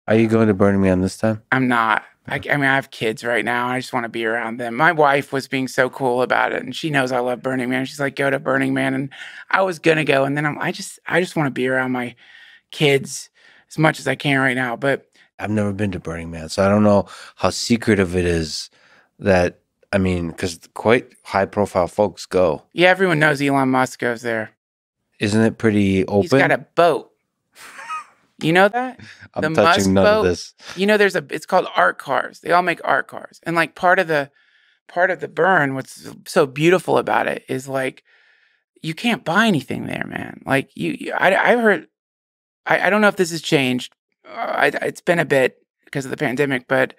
Are you going to Burning Man this time? I'm not. I mean, I have kids right now. I just want to be around them. My wife was being so cool about it, and she knows I love Burning Man. She's like, "Go to Burning Man," and I was gonna go, and then I just want to be around my kids as much as I can right now. But I've never been to Burning Man, so I don't know how secretive it is that, I mean, because quite high profile folks go. yeah, everyone knows Elon Musk goes there. Isn't it pretty He's got a open? boat. You know that? The I'm touching Musk none of boat. this. You know, it's called art cars. They all make art cars. And like part of the burn, what's so beautiful about it is like you can't buy anything there, man. Like I heard I don't know if this has changed. It's been a bit because of the pandemic, but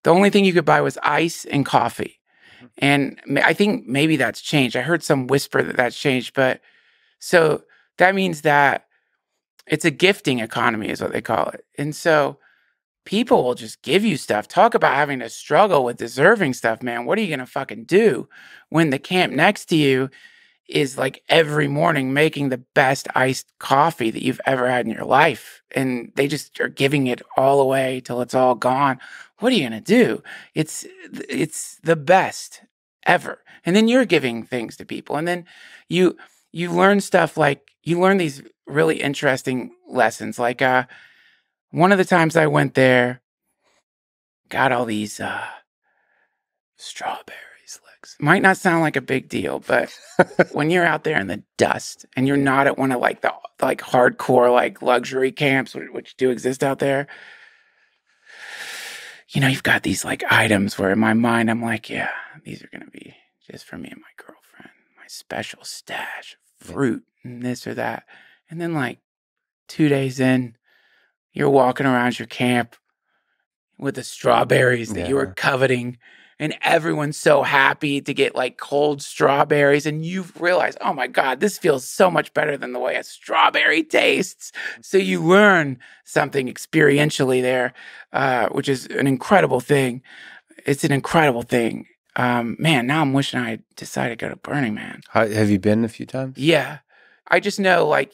the only thing you could buy was ice and coffee. And I think maybe that's changed. I heard some whisper that that's changed, but so that means that it's a gifting economy is what they call it. And so people will just give you stuff. Talk about having to struggle with deserving stuff, man. What are you going to fucking do when the camp next to you is like every morning making the best iced coffee that you've ever had in your life? And they just are giving it all away till it's all gone. What are you going to do? It's the best ever. And then you're giving things to people. And then you you learn stuff like you learn these really interesting lessons. Like one of the times I went there, got all these strawberries, Lex. Might not sound like a big deal, but when you're out there in the dust and you're not at one of like the like hardcore like luxury camps which do exist out there, you know, you've got these like items where in my mind I'm like, yeah, these are gonna be just for me and my girlfriend, my special stash of fruit and this or that. And then like 2 days in, you're walking around your camp with the strawberries that you were Yeah. coveting, and everyone's so happy to get like cold strawberries, and you've realized, oh my God, this feels so much better than the way a strawberry tastes. So you learn something experientially there, which is an incredible thing. It's an incredible thing. Man, now I'm wishing I had decided to go to Burning Man. Have you been a few times? Yeah. I just know like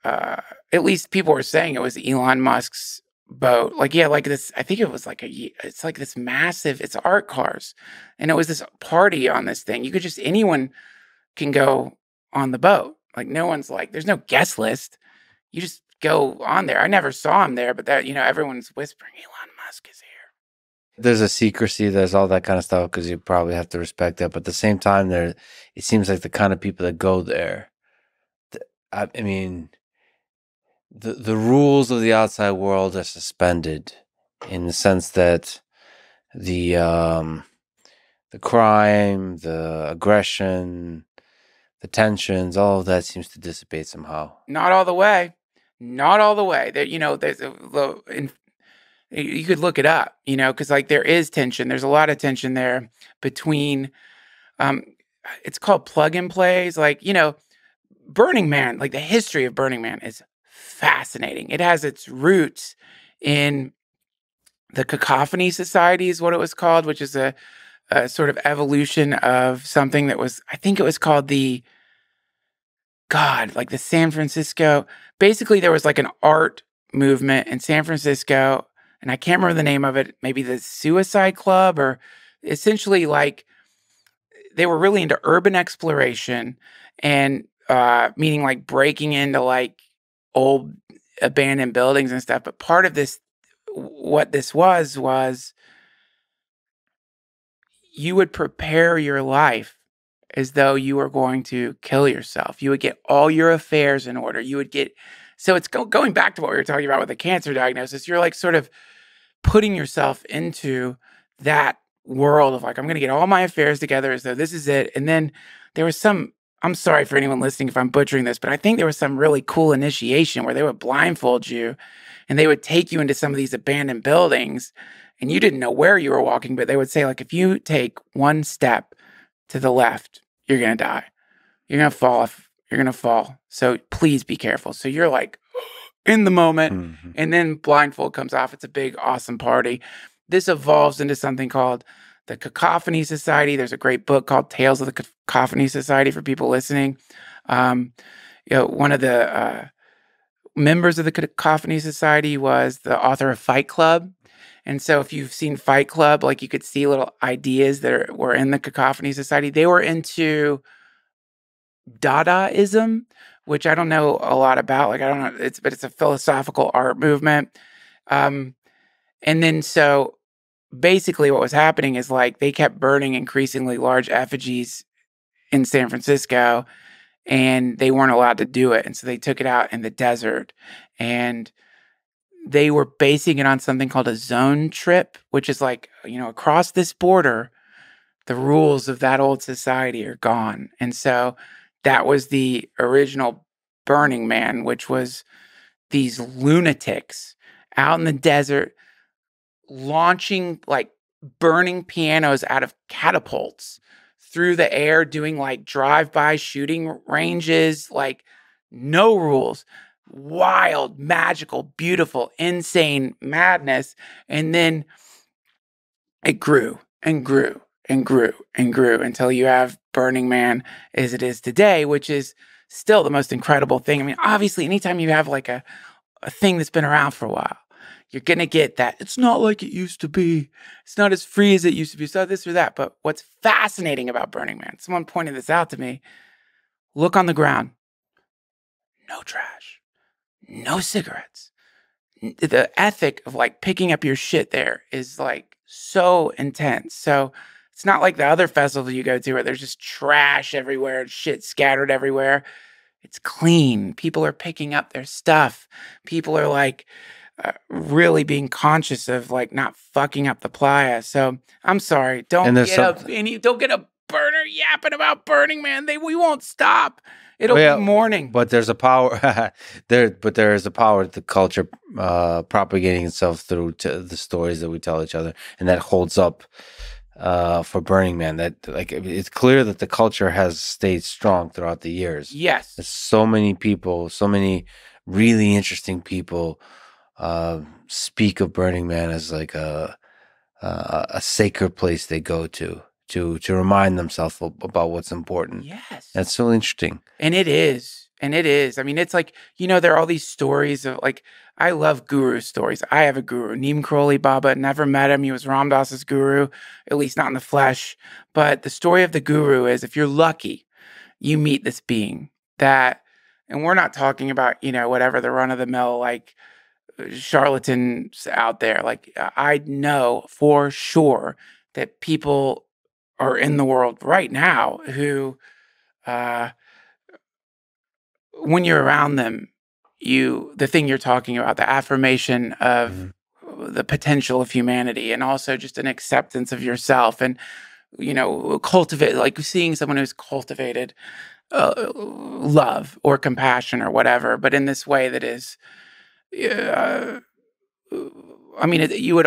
uh, at least people were saying it was Elon Musk's boat. Like, yeah, like this, I think it was like it's like this massive, it's art cars. And it was this party on this thing. You could just, anyone can go on the boat. Like, no one's like, there's no guest list. You just go on there. I never saw him there, but that, you know, everyone's whispering, Elon Musk is here. There's a secrecy, there's all that kind of stuff because you probably have to respect that. But at the same time, it seems like the kind of people that go there, I mean, the rules of the outside world are suspended in the sense that the um the crime, the aggression, the tensions, all of that seems to dissipate somehow. Not all the way. Not all the way. There, you know, you could look it up, you know, because like there is tension. There's a lot of tension there between, um, it's called plug and plays. Like, you know, Burning Man, like the history of Burning Man is fascinating. It has its roots in the Cacophony Society, is what it was called, which is a sort of evolution of something that was, I think it was called like the San Francisco. Basically, there was like an art movement in San Francisco, and I can't remember the name of it, maybe the Suicide Club, or essentially like they were really into urban exploration and meaning like breaking into like old abandoned buildings and stuff. But part of this, what this was you would prepare your life as though you were going to kill yourself. You would get all your affairs in order. You would get, so it's going back to what we were talking about with the cancer diagnosis. You're like sort of putting yourself into that world of like, I'm going to get all my affairs together as though this is it. And then there was some, I'm sorry for anyone listening if I'm butchering this, but I think there was some really cool initiation where they would blindfold you and they would take you into some of these abandoned buildings and you didn't know where you were walking, but they would say like, if you take one step to the left, you're going to die. You're going to fall off. You're going to fall. So please be careful. So you're like in the moment and then blindfold comes off. It's a big, awesome party. This evolves into something called the Cacophony Society. There's a great book called Tales of the Cacophony Society for people listening. You know, one of the members of the Cacophony Society was the author of Fight Club. And so if you've seen Fight Club, like you could see little ideas that were in the Cacophony Society. They were into Dadaism, which I don't know a lot about. Like I don't know, but it's a philosophical art movement. Um, and then so basically what was happening is like they kept burning increasingly large effigies in San Francisco, and they weren't allowed to do it. And so they took it out in the desert, and they were basing it on something called a zone trip, which is like, across this border, the rules of that old society are gone. And so that was the original Burning Man, which was these lunatics out in the desert launching like burning pianos out of catapults through the air, doing like drive-by shooting ranges, like no rules, wild, magical, beautiful, insane madness. And then it grew and grew and grew and grew until you have Burning Man as it is today, which is still the most incredible thing. I mean, obviously, anytime you have like a thing that's been around for a while, you're going to get that. It's not like it used to be. It's not as free as it used to be. So this or that. But what's fascinating about Burning Man, someone pointed this out to me. Look on the ground. No trash. No cigarettes. The ethic of like picking up your shit there is like so intense. So it's not like the other festivals you go to where there's just trash everywhere, shit scattered everywhere. It's clean. People are picking up their stuff. People are like really being conscious of like not fucking up the playa. So I'm sorry. Don't get a burner yapping about Burning Man. We won't stop. It'll be morning. But there's a power there is a power to the culture propagating itself through to the stories that we tell each other, and that holds up for Burning Man. That like it's clear that the culture has stayed strong throughout the years. Yes. There's so many people, so many really interesting people speak of Burning Man as like a sacred place they go to remind themselves about what's important. Yes. That's so interesting. And it is. And it is. I mean, it's like, there are all these stories of like, I love guru stories. I have a guru, Neem Karoli Baba. Never met him. He was Ram Dass's guru, at least not in the flesh. But the story of the guru is if you're lucky, you meet this being that, and we're not talking about, whatever the run of the mill, like charlatans out there. Like I know for sure that people are in the world right now who, when you're around them, the thing you're talking about, the affirmation of the potential of humanity, and also just an acceptance of yourself, and cultivate, like seeing someone who's cultivated love or compassion or whatever, but in this way that is, I mean, you would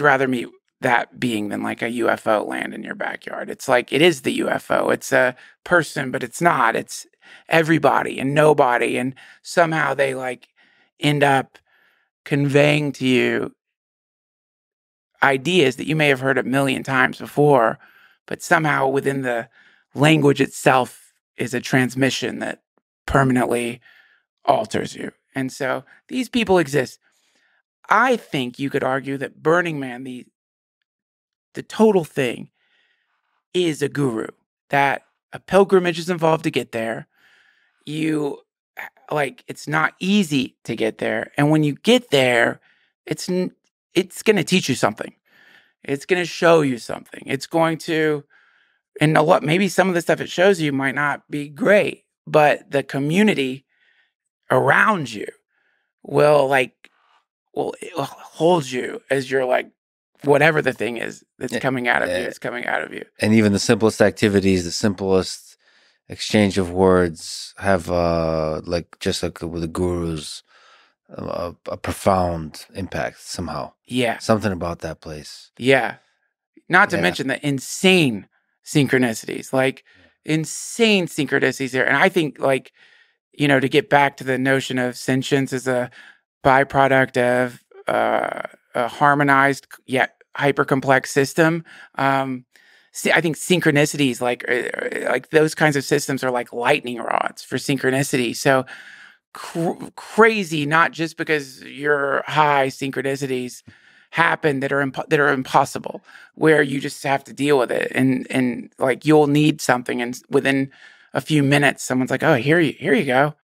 rather meet that being than like a UFO land in your backyard. It's like, it is the UFO. It's a person, but it's not. It's everybody and nobody. And somehow they like end up conveying to you ideas that you may have heard a million times before, but somehow within the language itself is a transmission that permanently alters you. And so these people exist. I think you could argue that Burning Man, the total thing, is a guru, that a pilgrimage is involved to get there. It's not easy to get there. And when you get there, it's going to teach you something. It's going to show you something. It's going to, and maybe some of the stuff it shows you might not be great, but the community around you will hold you as you're like, whatever the thing is that's coming out of you is coming out of you. And even the simplest activities, the simplest exchange of words have just like with the gurus, a profound impact somehow. Yeah. Something about that place. Yeah. Not to mention the insane synchronicities, there. And I think to get back to the notion of sentience as a byproduct of a harmonized yet hyper complex system. See, I think synchronicities, like those kinds of systems, are like lightning rods for synchronicity. So crazy, not just because your high synchronicities happen that are that are impossible, where you just have to deal with it, and like you'll need something, and within a few minutes, someone's like, "Oh, here you go."